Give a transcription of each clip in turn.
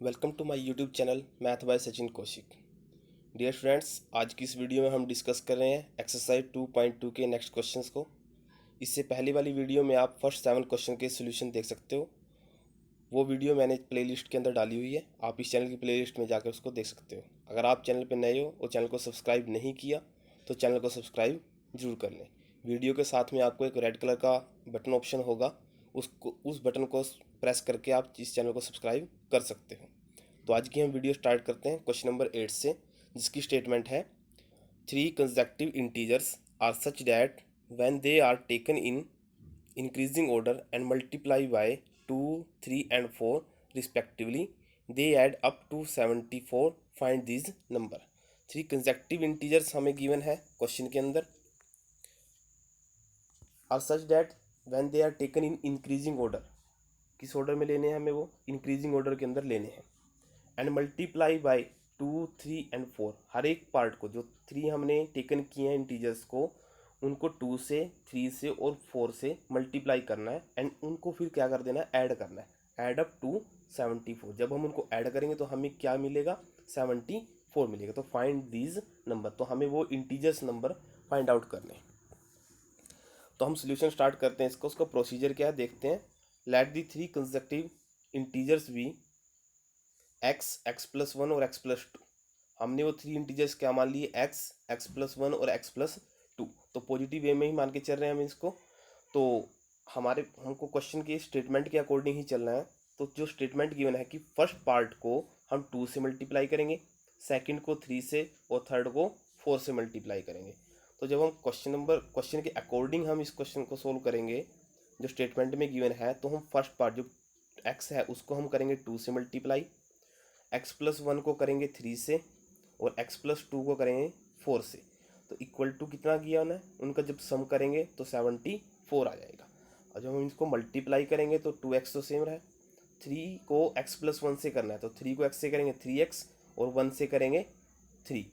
Welcome to my YouTube channel math by Sachin Kaushik. Dear friends, आज की इस वीडियो में हम डिस्कस कर रहे हैं एक्सरसाइज 2.2 के नेक्स्ट क्वेश्चंस को। इससे पहले वाली वीडियो में आप फर्स्ट 7 क्वेश्चन के सॉल्यूशन देख सकते हो। वो वीडियो मैंने प्लेलिस्ट के अंदर डाली हुई है, आप इस चैनल की प्लेलिस्ट में जाकर उसको देख सकते हो। अगर आप चैनल पर नए हो और चैनल को सब्सक्राइब नहीं किया तो चैनल को सब्सक्राइब जरूर कर लें। वीडियो के साथ में आपको एक रेड कलर का बटन ऑप्शन होगा, उस बटन को प्रेस करके आप इस चैनल को सब्सक्राइब कर सकते हो। तो आज की हम वीडियो स्टार्ट करते हैं क्वेश्चन नंबर 8 से, जिसकी स्टेटमेंट है 3 consecutive integers are such that when they are taken in increasing order and multiply by 2, 3 and 4 respectively they add up to 74। Find this number. 3 consecutive integers हमें given है question के अंदर, are such that when they are taken in increasing order. किस order में लेने हैं हमें? वो इंक्रीजिंग ऑर्डर के अंदर लेने हैं। And multiply by 2, 3 and 4। हर एक पार्ट को, जो 3 हमने टेकन किए हैं इंटीजर्स को, उनको 2 से, 3 से और 4 से मल्टीप्लाई करना है एंड उनको फिर क्या कर देना है? ऐड करना है। Add up to 74। जब हम उनको ऐड करेंगे तो हमें क्या मिलेगा? 74 मिलेगा। तो फाइंड दीज नंबर, तो हमें वो इंटीजर्स नंबर फाइंड आउट करने हैं। तो हम सोल्यूशन स्टार्ट करते हैं इसका। उसका प्रोसीजर क्या है देखते हैं। Let the 3 consecutive integers be x, x plus 1 और एक्स प्लस 2। हमने वो 3 इंटीजर्स क्या मान लिए? एक्स, एक्स प्लस 1 और एक्स प्लस 2। तो पॉजिटिव वे में ही मान के चल रहे हैं हम इसको। तो हमको क्वेश्चन के स्टेटमेंट के अकॉर्डिंग ही चलना है। तो जो स्टेटमेंट गिवन है कि फर्स्ट पार्ट को हम 2 से मल्टीप्लाई करेंगे, सेकंड को 3 से और थर्ड को 4 से मल्टीप्लाई करेंगे। तो जब हम क्वेश्चन के अकॉर्डिंग हम इस क्वेश्चन को सोल्व करेंगे जो स्टेटमेंट में गिवन है, तो हम फर्स्ट पार्ट जो एक्स है उसको हम करेंगे 2 से मल्टीप्लाई, एक्स प्लस 1 को करेंगे 3 से और एक्स प्लस 2 को करेंगे 4 से। तो इक्वल टू कितना किया उन्हें? उनका जब सम करेंगे तो 74 आ जाएगा। और जब हम इसको मल्टीप्लाई करेंगे तो 2x तो सेम रहे, 3 को x प्लस 1 से करना है तो 3 को x से करेंगे 3x और 1 से करेंगे 3।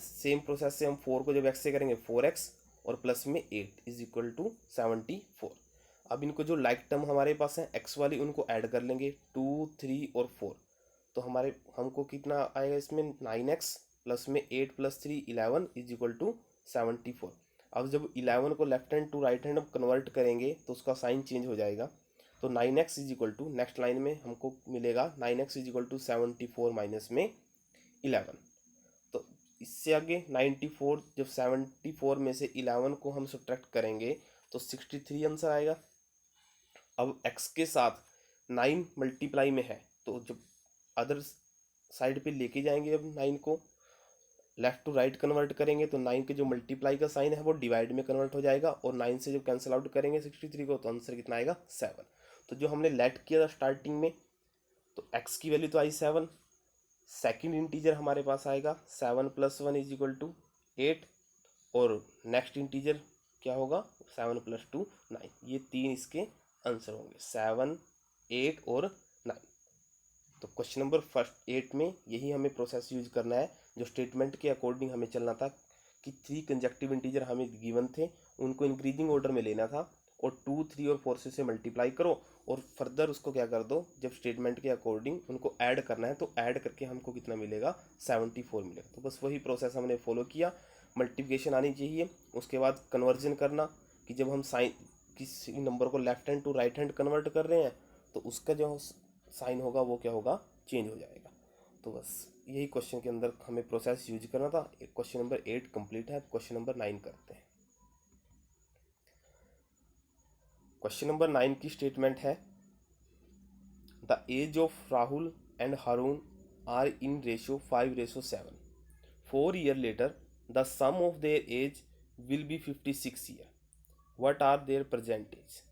सेम प्रोसेस से हम 4 को जब x से करेंगे 4x और प्लस में 8 इज इक्वल टू 74। अब इनको जो लाइक टर्म हमारे पास है x वाली, उनको ऐड कर लेंगे 2, 3 और 4। तो हमको कितना आएगा इसमें? 9x प्लस में 8 प्लस 3 11 इज इक्वल टू 74। अब जब 11 को left hand to right hand convert करेंगे तो उसका साइन चेंज हो जाएगा। तो 9x is equal to, next line में हमको मिलेगा 9x is equal to 74 minus में 11। तो इससे आगे 94, जब 74 में से 11 को हम सब्ट्रैक्ट करेंगे तो 63 आंसर आएगा। अब x के साथ 9 मल्टीप्लाई में है, तो जब अदर साइड पे लेके जाएंगे, जब 9 को लेफ्ट टू राइट कन्वर्ट करेंगे तो 9 के जो मल्टीप्लाई का साइन है वो डिवाइड में कन्वर्ट हो जाएगा और 9 से जब कैंसिल आउट करेंगे 63 को तो आंसर कितना आएगा? 7। तो जो हमने लेट किया था स्टार्टिंग में, तो x की वैल्यू तो आई 7। सेकेंड इंटीजर हमारे पास आएगा 7 प्लस 1 इज इक्वल टू 8 और नेक्स्ट इंटीजर क्या होगा? 7 प्लस 2 9। ये 3 इसके आंसर होंगे, 7, 8 और 9। तो क्वेश्चन नंबर फर्स्ट 8 में यही हमें प्रोसेस यूज करना है, जो स्टेटमेंट के अकॉर्डिंग हमें चलना था कि 3 कंसेक्यूटिव इंटीजर हमें गिवन थे, उनको इंक्रीजिंग ऑर्डर में लेना था और 2, 3 और 4 से मल्टीप्लाई करो और फर्दर उसको क्या कर दो, जब स्टेटमेंट के अकॉर्डिंग उनको ऐड करना है तो ऐड करके हमको कितना मिलेगा? 74 मिलेगा। तो बस वही प्रोसेस हमने फॉलो किया। मल्टीप्लिकेशन आनी चाहिए, उसके बाद कन्वर्जन करना, कि जब हम साइन किसी नंबर को left hand to right hand convert कर रहे हैं तो उसका जो साइन होगा वो क्या होगा? चेंज हो जाएगा। तो बस यही क्वेश्चन के अंदर हमें प्रोसेस यूज करना था। क्वेश्चन नंबर 8 कंप्लीट है। क्वेश्चन नंबर 9 करते हैं। क्वेश्चन नंबर 9 की स्टेटमेंट है the age of Rahul and Haroon are in ratio 5:7। 4 year later the sum of their age will be 56 year. What are their present age.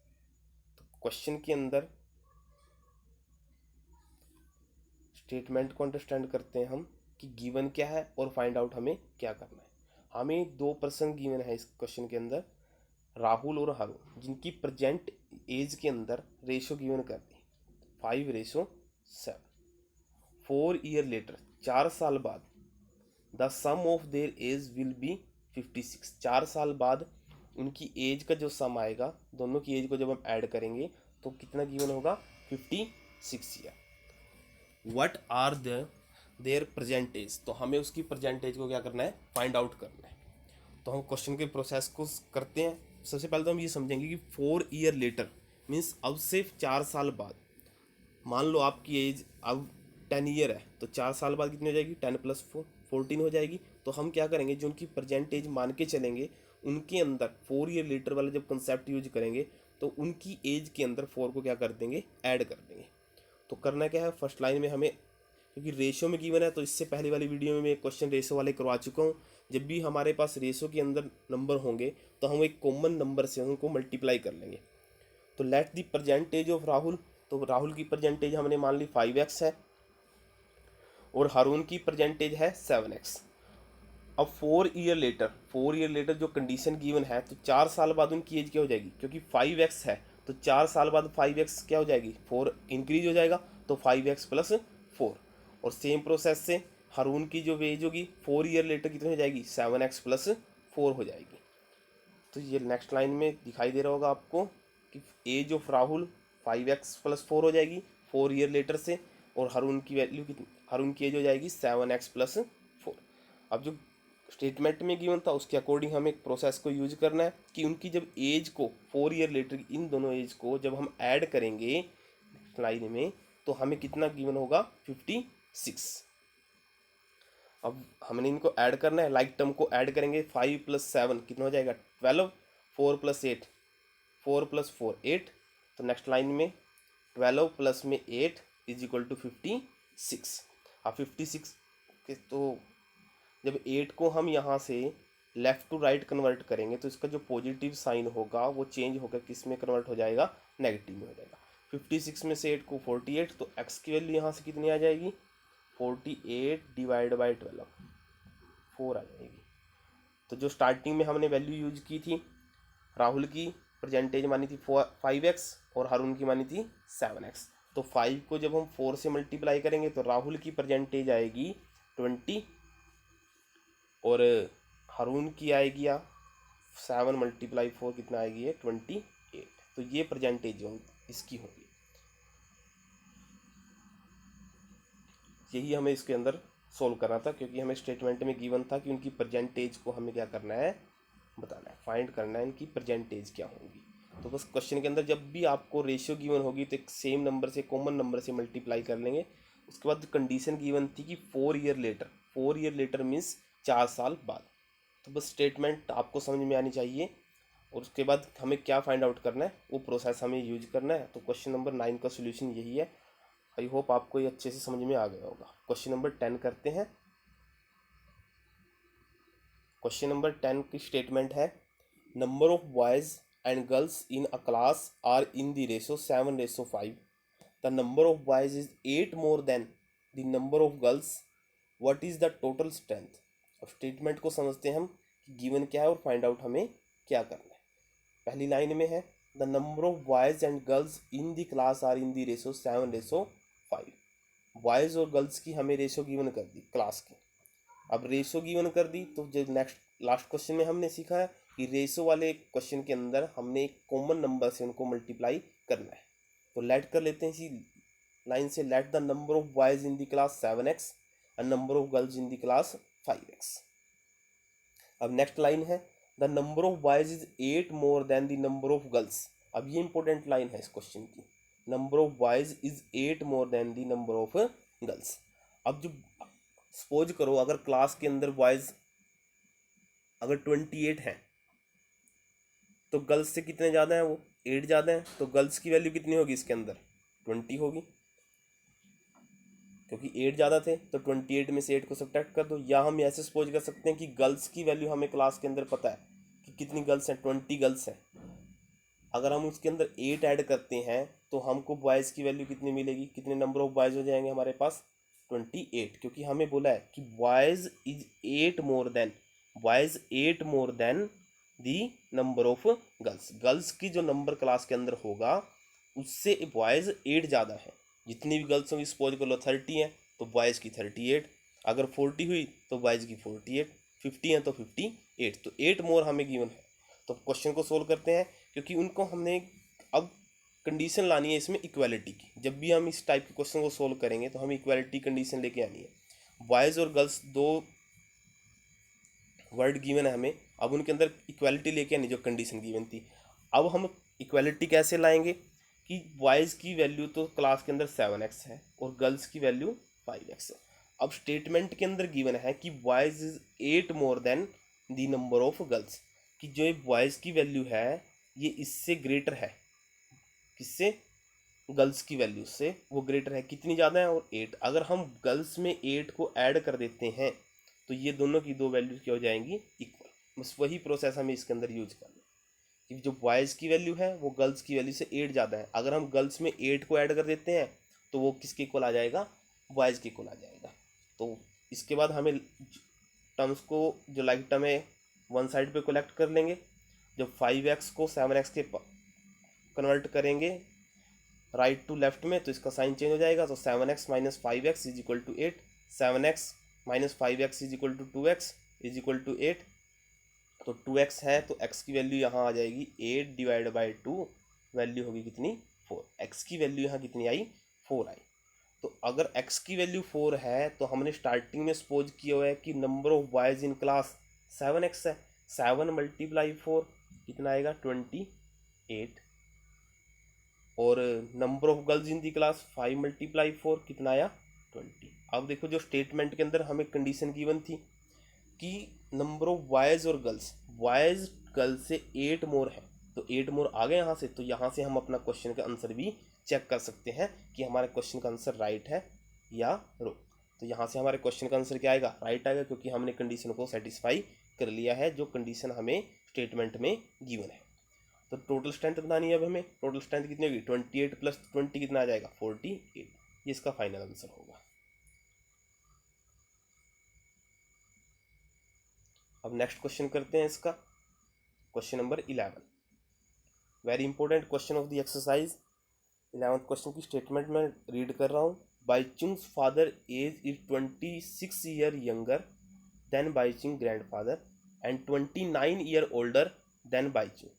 तो question के अंदर statement को understand करते हैं हम कि गिवन क्या है और फाइंड आउट हमें क्या करना है। हमें 2 पर्सन गिवन है इस क्वेश्चन के अंदर, राहुल और हारून, जिनकी प्रेजेंट एज के अंदर रेशो गिवन कर दी 5:7। 4 ईयर लेटर, 4 साल बाद, the sum of their age will be 56। 4 साल बाद उनकी एज का जो सम आएगा, दोनों की एज को जब हम ऐड करेंगे तो कितना गिवन होगा? 56 year. What are their percentage, तो हमें उसकी परसेंटेज को क्या करना है, फाइंड आउट करना है। तो हम क्वेश्चन के प्रोसेस को करते हैं। सबसे पहले तो हम ये समझेंगे कि 4 ईयर लेटर मीन्स अब से 4 साल बाद, मान लो आपकी एज अब 10 ईयर है, तो 4 साल बाद कितनी हो जाएगी, 10 + 4 14 हो जाएगी। तो हम क्या करेंगे, जो उनकी परसेंटेज मान के चलेंगे, उनके अंदर 4 ईयर लेटर वाला जब कंसेप्ट यूज करेंगे तो उनकी एज के अंदर 4 को क्या कर देंगे, ऐड कर देंगे। तो करना क्या है, फर्स्ट लाइन में हमें, क्योंकि रेशो में गिवन है तो इससे पहले वाली वीडियो में मैं क्वेश्चन रेशो वाले करवा चुका हूँ। जब भी हमारे पास रेशो के अंदर नंबर होंगे तो हम एक कॉमन नंबर से उनको मल्टीप्लाई कर लेंगे। तो let the percentage of Rahul, तो राहुल की परसेंटेज हमने मान ली 5x है और हारून की परसेंटेज है 7x। अब 4 ईयर लेटर जो कंडीशन गिवन है, तो 4 साल बाद उनकी एज क्या हो जाएगी, क्योंकि 5x है तो 4 साल बाद 5x क्या हो जाएगी, 4 इंक्रीज हो जाएगा, तो 5x + 4। और सेम प्रोसेस से हारून की जो एज होगी 4 ईयर लेटर कितनी हो जाएगी, 7x + 4 हो जाएगी। तो ये नेक्स्ट लाइन में दिखाई दे रहा होगा आपको कि एज ऑफ राहुल 5x + 4 हो जाएगी 4 ईयर लेटर से, और हारून की वैल्यू कितनी, हारून की एज हो जाएगी 7x + 4। अब जो स्टेटमेंट में गिवन था उसके अकॉर्डिंग हमें एक प्रोसेस को यूज करना है कि उनकी जब एज को 4 ईयर लेटर की इन दोनों एज को जब हम ऐड करेंगे लाइन में, तो हमें कितना गिवन होगा, 56। अब हमने इनको ऐड करना है, लाइक टर्म को ऐड करेंगे, 5 + 7 कितना हो जाएगा, 12, 4 + 8, 4 + 4 8। तो नेक्स्ट लाइन में 12 प्लस में 8 = 56। अब 56 के, तो जब 8 को हम यहाँ से लेफ़्ट टू राइट कन्वर्ट करेंगे तो इसका जो पॉजिटिव साइन होगा वो चेंज होकर किस में कन्वर्ट हो जाएगा, नेगेटिव में हो जाएगा। 56 में से 8 को 48, तो x की वैल्यू यहाँ से कितनी आ जाएगी, 48 / 12 4 आ जाएगी। तो जो स्टार्टिंग में हमने वैल्यू यूज की थी, राहुल की परसेंटेज मानी थी 5x और हारून की मानी थी 7x। तो 5 को जब हम 4 से मल्टीप्लाई करेंगे तो राहुल की परसेंटेज आएगी 20 और हारून की आएगी 7 × 4 कितना आएगी है, 28। तो ये परसेंटेज इसकी होगी। यही हमें इसके अंदर सोल्व करना था, क्योंकि हमें स्टेटमेंट में गिवन था कि उनकी परसेंटेज को हमें क्या करना है, बताना है, फाइंड करना है इनकी परसेंटेज क्या होगी। तो बस क्वेश्चन के अंदर जब भी आपको रेशियो गिवन होगी तो एक सेम नंबर से, कॉमन नंबर से मल्टीप्लाई कर लेंगे। उसके बाद कंडीशन गिवन थी कि 4 ईयर लेटर मीन्स 4 साल बाद। तो बस स्टेटमेंट आपको समझ में आनी चाहिए, और उसके बाद हमें क्या फाइंड आउट करना है वो प्रोसेस हमें यूज करना है। तो क्वेश्चन नंबर 9 का सोल्यूशन यही है। आई होप आपको ये अच्छे से समझ में आ गया होगा। क्वेश्चन नंबर 10 करते हैं। क्वेश्चन नंबर 10 की स्टेटमेंट है, number of boys and girls in a class are in the ratio 7:5। The number of boys is 8 more than the number of girls, what is the total strength. अब statement को समझते हैं हम कि given क्या है और फाइंड आउट हमें क्या करना है। पहली लाइन में है, the number of boys and girls in the class are in the ratio 7:5। Boys और गर्ल्स की हमें रेशो गिवन कर दी क्लास की। अब रेशो गिवन कर दी तो जो नेक्स्ट लास्ट क्वेश्चन में हमने सीखा है कि रेशो वाले क्वेश्चन के अंदर हमने एक कॉमन नंबर से उनको मल्टीप्लाई करना है। तो लेट कर लेते हैं इसी लाइन से, let the number of boys in the class 7x and number of girls in the class 5x। अब नेक्स्ट लाइन है, the number of boys is 8 more than the number of girls. अब ये important line है इस question की, number of boys is 8 more than the number of girls. अब जो suppose करो अगर क्लास के अंदर बॉयज़ अगर 28 हैं तो गर्ल्स से कितने ज़्यादा हैं, वो 8 ज़्यादा हैं, तो गर्ल्स की वैल्यू कितनी होगी इसके अंदर, 20 होगी, क्योंकि 8 ज़्यादा थे। तो 28 में से 8 को सब्ट्रैक्ट कर दो, या हम ऐसे सपोज कर सकते हैं कि गर्ल्स की वैल्यू हमें क्लास के अंदर पता है कि कितनी गर्ल्स हैं, 20 गर्ल्स हैं। अगर हम उसके अंदर 8 ऐड करते हैं तो हमको बॉयज़ की वैल्यू कितनी मिलेगी, कितने नंबर ऑफ बॉयज़ हो जाएंगे हमारे पास, 28, क्योंकि हमें बोला है कि boys is 8 more then, boys 8 more then the number of girls. Girls की जो नंबर क्लास के अंदर होगा उससे बॉयज़ 8 ज़्यादा है। जितनी भी गर्ल्स होंगी सपोज कर लो 30 हैं तो बॉयज़ की 38, अगर 40 हुई तो बॉयज़ की 48, 50 हैं तो 58, तो 8 मोर हमें गिवन है। तो क्वेश्चन को सोल्व करते हैं, क्योंकि उनको हमने अब कंडीशन लानी है इसमें इक्वालिटी की। जब भी हम इस टाइप के क्वेश्चन को सोल्व करेंगे तो हमें इक्वालिटी कंडीशन लेके आनी है। बॉयज़ और गर्ल्स दो वर्ड गिवन है हमें, अब उनके अंदर इक्वालिटी लेके आनी जो कंडीशन गिवन थी। अब हम इक्वालिटी कैसे लाएंगे कि बॉयज़ की वैल्यू तो क्लास के अंदर 7x है और गर्ल्स की वैल्यू 5x है। अब स्टेटमेंट के अंदर गिवन है कि boys is 8 more than the number of girls, कि जो ये बॉयज़ की वैल्यू है ये इससे ग्रेटर है, किससे, गर्ल्स की वैल्यू से वो ग्रेटर है, कितनी ज़्यादा है, और 8। अगर हम गर्ल्स में 8 को ऐड कर देते हैं तो ये दोनों की दो वैल्यूज क्या हो जाएंगी, इक्वल। बस वही प्रोसेस हमें इसके अंदर यूज करना है कि जो बॉयज़ की वैल्यू है वो गर्ल्स की वैल्यू से 8 ज़्यादा है। अगर हम गर्ल्स में 8 को ऐड कर देते हैं तो वो किसके इक्वल आ जाएगा, बॉयज़ के इक्वल आ जाएगा। तो इसके बाद हमें टर्म्स को जो लाइक टर्म है वन साइड पे कलेक्ट कर लेंगे। जब 5x को 7x के कन्वर्ट करेंगे राइट टू लेफ्ट में तो इसका साइन चेंज हो जाएगा। तो 7x minus 5x is equal to 8, 7x minus 5x is equal to 2x is equal to 8। तो 2x है तो x की वैल्यू यहाँ आ जाएगी 8 डिवाइड बाई 2, वैल्यू होगी कितनी, 4। x की वैल्यू यहाँ कितनी आई, 4 आई। तो अगर x की वैल्यू 4 है तो हमने स्टार्टिंग में सपोज किया हुआ है कि number of boys in class 7x है। 7 मल्टीप्लाई 4 कितना आएगा, 28। और number of girls in the class 5 multiply 4 कितना आया, 20। अब देखो जो स्टेटमेंट के अंदर हमें कंडीशन गिवन थी कि नंबर ऑफ बॉयज़ और गर्ल्स, बॉयज़ गर्ल्स से 8 मोर है, तो 8 मोर आ गए यहाँ से। तो यहाँ से हम अपना क्वेश्चन का आंसर भी चेक कर सकते हैं कि हमारे क्वेश्चन का आंसर राइट है या रॉन्ग। तो यहाँ से हमारे क्वेश्चन का आंसर क्या आएगा, राइट आएगा, क्योंकि हमने कंडीशन को सेटिस्फाई कर लिया है जो कंडीशन हमें स्टेटमेंट में गिवन है। तो टोटल स्ट्रेंथ बतानी है अब हमें। टोटल स्ट्रेंथ कितनी होगी, 28 प्लस 20 कितना आ जाएगा, 48। ये इसका फाइनल आंसर होगा। अब नेक्स्ट क्वेश्चन करते हैं इसका, question number 11, very important question of the exercise. 11th question की स्टेटमेंट में रीड कर रहा हूँ। Bhaichung's father age is 26 year younger than Baichung grandfather and 29 year older than Bhaichung.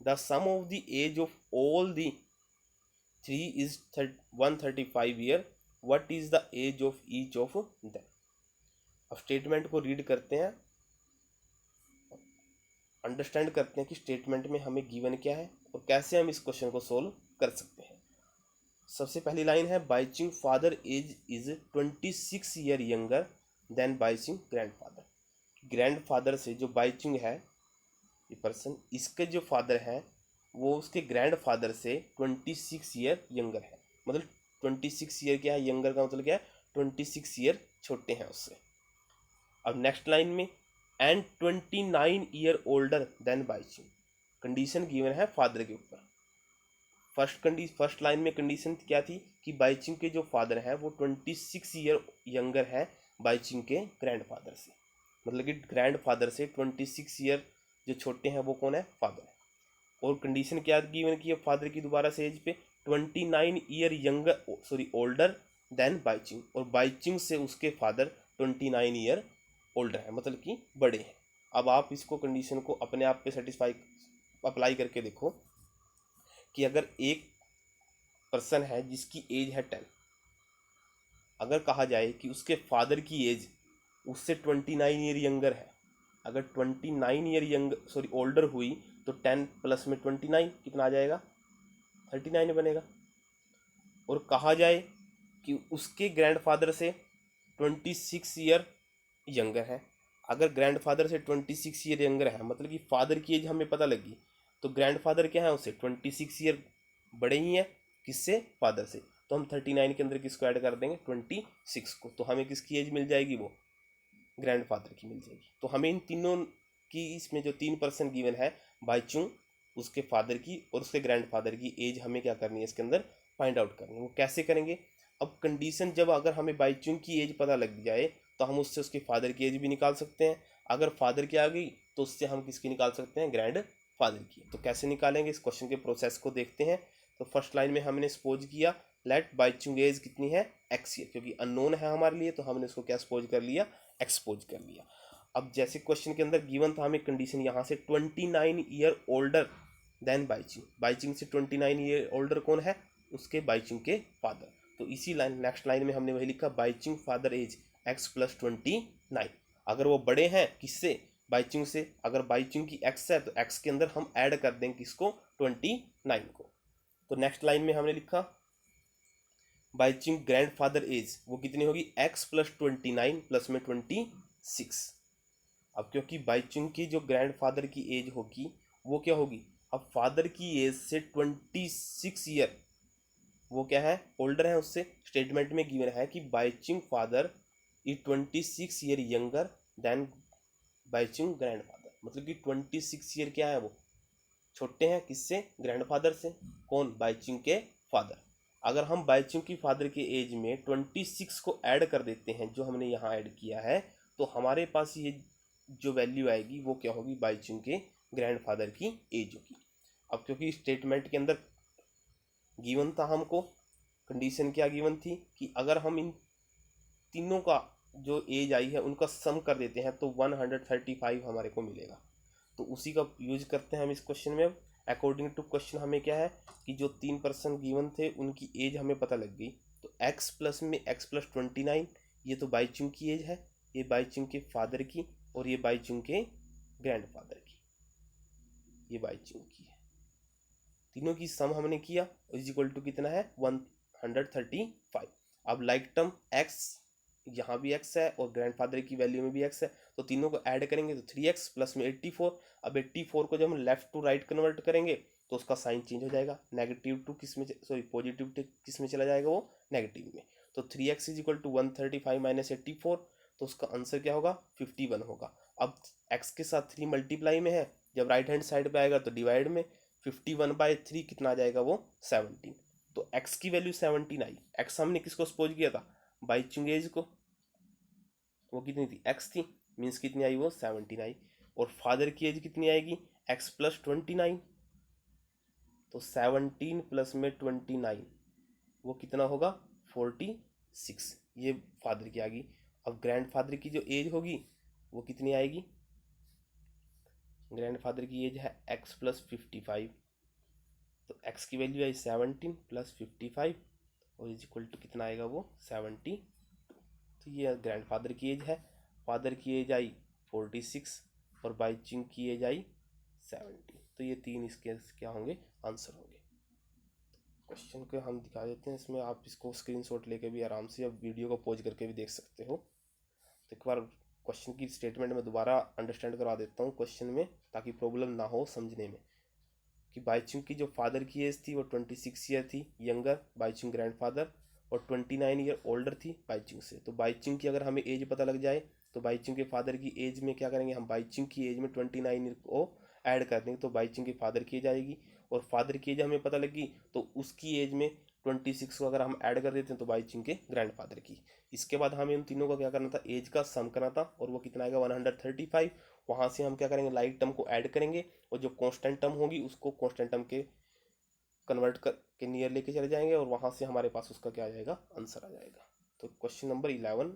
The sum of the age of all the three is 135 year. What is the age of each of them? अब statement को read करते हैं, understand करते हैं कि statement में हमें given क्या है और कैसे हम इस क्वेश्चन को सोल्व कर सकते हैं। सबसे पहली लाइन है Baichung father age is 26 year younger than Baichung grandfather. Grandfather से जो बाईचुंग है ये पर्सन, इसके जो फादर हैं वो उसके ग्रैंड फादर से 26 ईयर यंगर है। मतलब 26 ईयर क्या है, यंगर का मतलब क्या है, 26 ईयर छोटे हैं उससे। अब नेक्स्ट लाइन में and 29 year older than Baichung, condition given है फादर के ऊपर। फर्स्ट लाइन में कंडीशन क्या थी कि बाईचुंग के जो फादर हैं वो 26 ईयर यंगर है बाईचुंग के ग्रैंड फादर से। मतलब कि ग्रैंड फादर से 26 ईयर जो छोटे हैं वो कौन है, फादर है। और कंडीशन क्या गिवन की है फादर की, दोबारा से एज पे 29 year younger older than Baichung, और बाईचुंग से उसके फादर 29 ईयर ओल्डर है, मतलब कि बड़े हैं। अब आप इसको कंडीशन को अपने आप पे सेटिस्फाई अप्लाई करके देखो कि अगर एक पर्सन है जिसकी एज है 10, अगर कहा जाए कि उसके फादर की एज उससे 29 ईयर यंगर है, अगर 29 ईयर ओल्डर हुई तो 10 प्लस में 29 कितना आ जाएगा, 39 बनेगा। और कहा जाए कि उसके ग्रैंडफादर से 26 ईयर यंगर है, अगर ग्रैंडफादर से 26 ईयर यंगर है मतलब कि फादर की एज हमें पता लगी, तो ग्रैंडफादर क्या है उससे 26 ईयर बड़े ही हैं, किससे, फादर से। तो हम 39 के अंदर किसको ऐड कर देंगे, 26 को, तो हमें किसकी एज मिल जाएगी, वो ग्रैंडफादर की मिल जाएगी। तो हमें इन तीनों की, इसमें जो 3 पर्सन गिवन है बाईचुंग, उसके फादर की और उसके ग्रैंडफादर की एज हमें क्या करनी है इसके अंदर, फाइंड आउट करनी है। वो कैसे करेंगे, अब कंडीशन जब अगर हमें बाईचुंग की एज पता लग जाए तो हम उससे उसके फादर की एज भी निकाल सकते हैं। अगर फादर की आ गई तो उससे हम किसकी निकाल सकते हैं, ग्रैंड फादर की। तो कैसे निकालेंगे, इस क्वेश्चन के प्रोसेस को देखते हैं। तो फर्स्ट लाइन में हमने सपोज किया लेट बाईचुंग एज कितनी है, एक्स ईयर, क्योंकि अननोन है हमारे लिए तो हमने इसको क्या सपोज कर लिया, एक्सपोज कर लिया। अब जैसे क्वेश्चन के अंदर गिवन था हमें कंडीशन यहाँ से 29 ईयर ओल्डर देन बाईचिंग, बाईचिंग से 29 ईयर ओल्डर कौन है, उसके बाईचिंग के फादर। तो इसी लाइन नेक्स्ट लाइन में हमने वही लिखा, बाईचिंग फादर एज x प्लस 29। अगर वो बड़े हैं किससे, बाईचिंग से, अगर बाईचिंग की x है तो x के अंदर हम ऐड कर देंगे किसको, 29 को। तो नेक्स्ट लाइन में हमने लिखा बाईचिंग ग्रैंड फादर एज, वो कितनी होगी, x प्लस 29 प्लस में 26। अब क्योंकि बाईचिंग की जो ग्रैंड फादर की एज होगी वो क्या होगी, अब फादर की एज से 26 ईयर वो क्या है, ओल्डर है उससे। स्टेटमेंट में गिवन है कि Bhaichung father is 26 year younger than Bhaichung grandfather, मतलब कि 26 ईयर क्या है, वो छोटे हैं किससे, ग्रैंडफादर से। कौन, बाईचिंग के फादर। अगर हम बाईचिंग की फादर के एज में 26 को ऐड कर देते हैं जो हमने यहाँ ऐड किया है, तो हमारे पास ये जो वैल्यू आएगी वो क्या होगी, बाईचिंग के ग्रैंडफादर की एज होगी। अब क्योंकि स्टेटमेंट के अंदर गिवन था हमको, कंडीशन क्या गिवन थी कि अगर हम इन तीनों का जो एज आई है उनका सम कर देते हैं तो 135 हमारे को मिलेगा। तो उसी का यूज करते हैं हम इस क्वेश्चन में। अब अकॉर्डिंग टू क्वेश्चन हमें क्या है कि जो 3 पर्सन गिवन थे उनकी एज हमें पता लग गई। तो x प्लस में x प्लस 29, ये तो बाईचिंग की एज है, ये बाईचिंग के फादर की, और ये बाईचिंग के ग्रैंडफादर की, ये बाईचिंग की है। तीनों की सम हमने किया, इज इक्वल टू कितना है, 135। अब लाइक टर्म x, यहाँ भी x है और ग्रैंडफादर की वैल्यू में भी x है, तो तीनों को ऐड करेंगे तो 3x प्लस में 84। अब 84 को जब हम लेफ्ट टू राइट कन्वर्ट करेंगे तो उसका साइन चेंज हो जाएगा, नेगेटिव टू किस में, सॉरी पॉजिटिव टू किस में चला जाएगा, वो नेगेटिव में। तो 3x is equal to 135 minus 84, तो उसका आंसर क्या होगा, 51 होगा। अब x के साथ 3 मल्टीप्लाई में है, जब राइट हैंड साइड पे आएगा तो डिवाइड में, 51/3 कितना आ जाएगा, वो 17। तो x की वैल्यू 17 आई। x हमने किसको सपोज किया था, बाईचिंग एज को, वो कितनी थी, x थी, मीन्स कितनी आई, वो 17 आई। और फादर की एज कितनी आएगी, x प्लस 29, तो 17 प्लस में 29 वो कितना होगा, 46, ये फादर की आ गई। अब ग्रैंडफादर की जो एज होगी वो कितनी आएगी, ग्रैंडफादर की एज है x प्लस 55, तो x की वैल्यू आई 17 प्लस 55 और इज इक्वल टू कितना आएगा, वो 72। तो ये ग्रैंडफादर की एज है, फादर की एज आई 46 और बाईचिंग की एज आई 70। तो ये तीन इसके क्या होंगे, आंसर होंगे। क्वेश्चन को हम दिखा देते हैं, इसमें आप इसको स्क्रीनशॉट लेके भी आराम से अब वीडियो को पॉज करके भी देख सकते हो। तो एक बार क्वेश्चन की स्टेटमेंट में दोबारा अंडरस्टैंड करवा देता हूँ क्वेश्चन में, ताकि प्रॉब्लम ना हो समझने में। कि बाईचिंग की जो फादर की एज थी वो 26 ईयर थी यंगर, बाईचिंग ग्रैंडफादर, और 29 ईयर ओल्डर थी बाईचिंग से। तो बाईचिंग की अगर हमें एज पता लग जाए तो बाईचिंग के फादर की एज में क्या करेंगे, हम बाईचिंग की एज में 29 को ऐड कर देंगे तो बाईचिंग के फादर की एज आएगी। और फादर की एज हमें पता लगी तो उसकी एज में 26 को अगर हम ऐड कर देते हैं तो बाईचिंग के ग्रैंडफादर की। इसके बाद हमें उन तीनों का क्या करना था, एज का सम करना था, और वो कितना आएगा, 135। वहाँ से हम क्या करेंगे, लाइक टर्म को ऐड करेंगे और जो कांस्टेंट टर्म होगी उसको कांस्टेंट टर्म के कन्वर्ट करके नियर लेके चले जाएंगे, और वहाँ से हमारे पास उसका क्या आ जाएगा, आंसर आ जाएगा। तो क्वेश्चन नंबर 11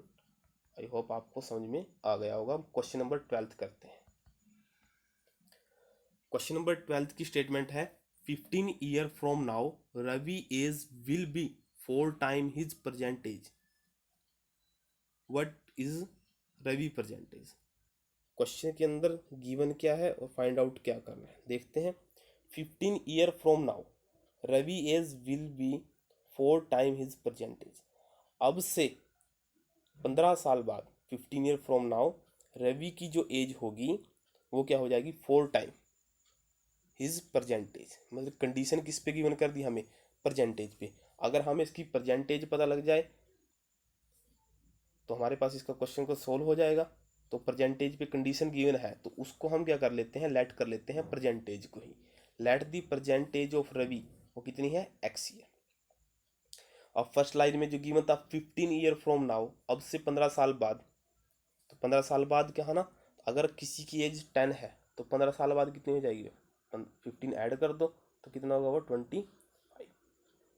आई होप आपको समझ में आ गया होगा। क्वेश्चन नंबर 12 करते हैं। क्वेश्चन नंबर 12 की स्टेटमेंट है, 15 year from now Ravi age will be 4 time his present age, what is Ravi present age. Question के अंदर गिवन क्या है और फाइंड आउट क्या करना है, देखते हैं। 15 year from now Ravi age will be 4 time his present age. अब से 15 साल बाद, 15 ईयर फ्रॉम नाउ रवि की जो एज होगी वो क्या हो जाएगी, 4 टाइम हिज परजेंटेज। मतलब कंडीशन किस पे गिवन कर दी हमें, परजेंटेज पे। अगर हमें इसकी परजेंटेज पता लग जाए तो हमारे पास इसका क्वेश्चन को सोल्व हो जाएगा। तो परजेंटेज पे कंडीशन गिवन है तो उसको हम क्या कर लेते हैं, लेट कर लेते हैं परजेंटेज को ही। लेट दी परजेंटेज ऑफ रवि, वो कितनी है, x ईयर। अब फर्स्ट लाइन में जो गिवन था 15 ईयर फ्रॉम नाउ, अब से 15 साल बाद, तो 15 साल बाद क्या है ना, अगर किसी की एज 10 है तो 15 साल बाद कितनी हो जाएगी, 15 ऐड कर दो तो कितना होगा, वो 25।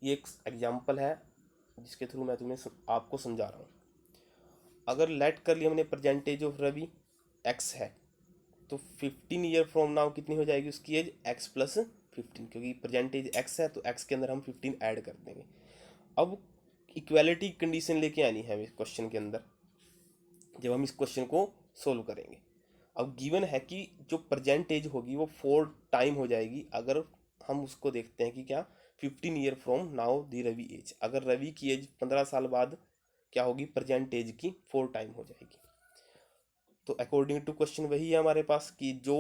ये एक एग्जाम्पल है जिसके थ्रू मैं तुम्हें आपको समझा रहा हूँ। अगर लेट कर लिया हमने परजेंटेज ऑफ रवि x है, तो 15 ईयर फ्रॉम नाउ कितनी हो जाएगी उसकी एज, x प्लस 15, क्योंकि परसेंटेज x है तो x के अंदर हम 15 ऐड कर देंगे। अब इक्वालिटी कंडीशन लेके आनी है हमें क्वेश्चन के अंदर जब हम इस क्वेश्चन को सोल्व करेंगे। अब गिवन है कि जो परसेंटेज होगी वो 4 टाइम हो जाएगी अगर हम उसको देखते हैं कि क्या 15 year from now the Ravi age, अगर रवि की एज 15 साल बाद क्या होगी परसेंटेज की 4 टाइम हो जाएगी। तो अकॉर्डिंग टू क्वेश्चन वही है हमारे पास कि जो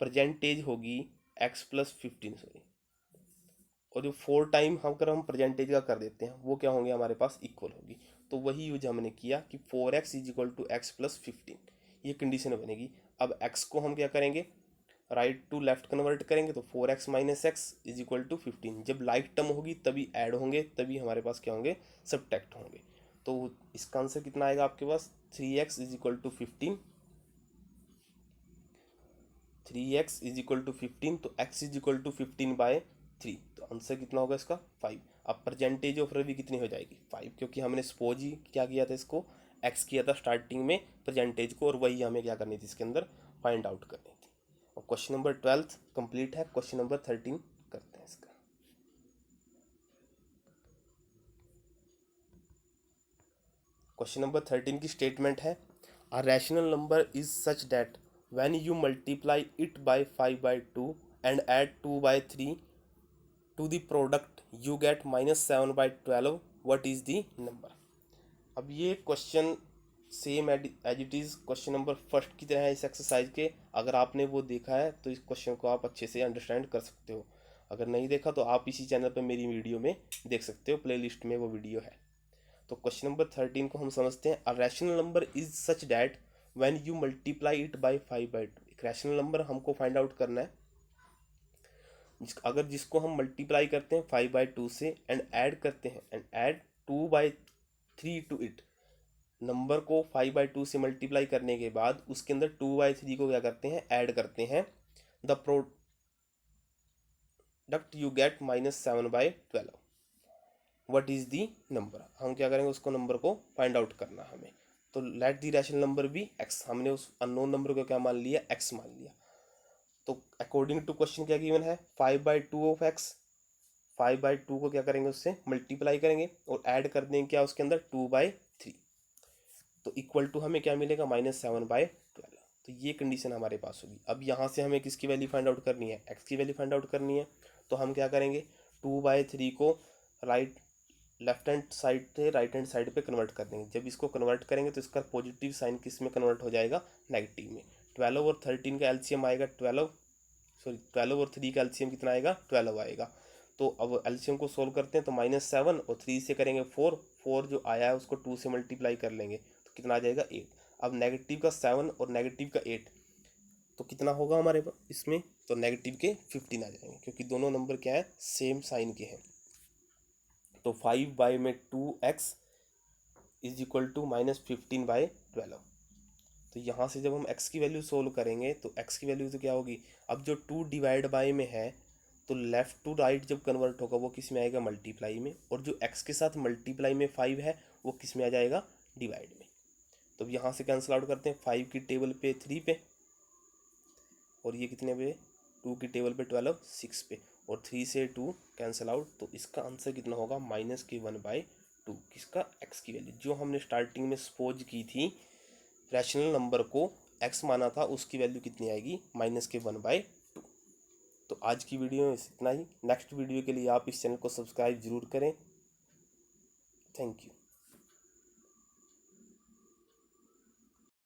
परसेंटेज होगी x प्लस 15 सॉरी, और जो 4 टाइम हम अगर हम परसेंटेज का कर देते हैं वो क्या होंगे हमारे पास इक्वल होगी। तो वही यूज हमने किया कि 4x is equal to x plus 15, ये कंडीशन बनेगी। अब x को हम क्या करेंगे राइट टू लेफ्ट कन्वर्ट करेंगे तो 4x minus x is equal to 15, जब लाइक टर्म होगी तभी ऐड होंगे, तभी हमारे पास क्या होंगे सब्ट्रैक्ट होंगे। तो इसका आंसर कितना आएगा आपके पास 3x is equal to 15, 3x is equal to 15, तो x इज इक्वल टू 15/3, तो आंसर कितना होगा इसका 5। अब परसेंटेज ऑफ रवि कितनी हो जाएगी 5, क्योंकि हमने सपोज ही क्या किया था इसको x किया था स्टार्टिंग में परसेंटेज को, और वही हमें क्या करनी थी इसके अंदर फाइंड आउट करनी थी। और क्वेश्चन नंबर 12 कंप्लीट है। क्वेश्चन नंबर 13 करते हैं इसका। क्वेश्चन नंबर 13 की स्टेटमेंट है a rational number is such that when you multiply it by 5/2 and add 2/3 to the product you get -7/12, what is the number. अब ये question same as it is question number first की तरह है इस exercise के। अगर आपने वो देखा है तो इस क्वेश्चन को आप अच्छे से अंडरस्टैंड कर सकते हो, अगर नहीं देखा तो आप इसी चैनल पर मेरी वीडियो में देख सकते हो, प्लेलिस्ट में वो वीडियो है। तो क्वेश्चन नंबर 13 को हम समझते हैं। अ rational number is such that when you multiply it by 5/2, एक रैशनल नंबर हमको फाइंड आउट करना है अगर जिसको हम मल्टीप्लाई करते हैं 5/2 से एंड ऐड करते हैं and add 2/3 to it, number को 5/2 से मल्टीप्लाई करने के बाद उसके अंदर 2/3 को क्या करते हैं ऐड करते हैं, the product you get -7/12, what is the number. हम क्या करेंगे उसको नंबर को फाइंड आउट करना हमें। तो let the rational number be x, हमने उस अननोन नंबर को क्या मान लिया एक्स मान लिया। तो अकॉर्डिंग टू क्वेश्चन क्या गिवन है 5/2 ऑफ एक्स, 5/2 को क्या करेंगे उससे मल्टीप्लाई करेंगे और ऐड कर देंगे क्या उसके अंदर 2/3, तो इक्वल टू हमें क्या मिलेगा -7/12। तो ये कंडीशन हमारे पास होगी। अब यहाँ से हमें किसकी वैल्यू फाइंड आउट करनी है एक्स की वैल्यू फाइंड आउट करनी है। तो हम क्या करेंगे 2/3 को लेफ्ट हैंड साइड से राइट हैंड साइड पे कन्वर्ट कर देंगे। जब इसको कन्वर्ट करेंगे तो इसका पॉजिटिव साइन किस में कन्वर्ट हो जाएगा नेगेटिव में। 12 और 13 का एलसीएम आएगा 12 और 3 का एलसीएम कितना आएगा 12 आएगा। तो अब एलसीएम को सोल्व करते हैं तो -7 और 3 से करेंगे 4 जो आया है उसको 2 से मल्टीप्लाई कर लेंगे तो कितना आ जाएगा 8। अब नेगेटिव का 7 और नेगेटिव का 8 तो कितना होगा हमारे इसमें, तो नेगेटिव के 15 आ जाएंगे क्योंकि दोनों नंबर क्या है सेम साइन के हैं। तो 5/2x इज इक्वल टू -15/12। तो यहाँ से जब हम x की वैल्यू सोल्व करेंगे तो x की वैल्यू तो क्या होगी, अब जो 2 डिवाइड बाय में है तो लेफ़्ट टू राइट जब कन्वर्ट होगा वो किस में आएगा मल्टीप्लाई में, और जो x के साथ मल्टीप्लाई में 5 है वो किस में आ जाएगा डिवाइड में। तो अब यहाँ से कैंसिल आउट करते हैं 5 की टेबल पे 3 पे, और ये कितने पे 2 की टेबल पे 12 6 पे, और 3 से 2 कैंसिल आउट। तो इसका आंसर कितना होगा -1/2, किसका x की वैल्यू जो हमने स्टार्टिंग में सपोज की थी रैशनल नंबर को x माना था उसकी वैल्यू कितनी आएगी -1/2। तो आज की वीडियो में इतना ही। नेक्स्ट वीडियो के लिए आप इस चैनल को सब्सक्राइब जरूर करें। Thank you.